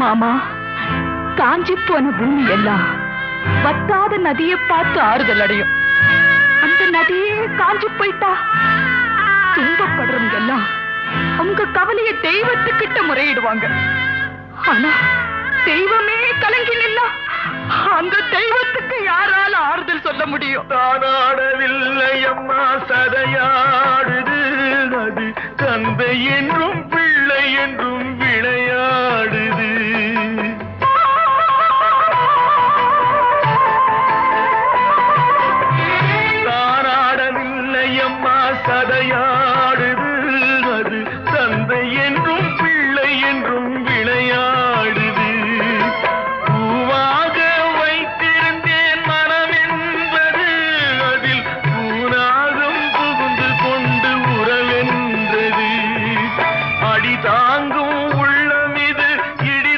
மாமா, காஞ்சி போன பூமி எல்லாம் வத்தாத நதியை பார்த்து ஆறுதல் அடையும். அந்த நதியே காஞ்சி போயிட்டா துன்பப்படுறவங்க எல்லாம் அவங்க கவலைய தெய்வத்துக்கிட்ட முறையிடுவாங்க. ஆனா தெய்வமே கலங்கி நின்னா அந்த தெய்வத்துக்கு யாரால ஆறுதல் சொல்ல முடியும்? தானாடவில்லை அம்மா, சதையாடுது நதி, தந்தை என்றும் பிள்ளை என்றும் விளையாடுது.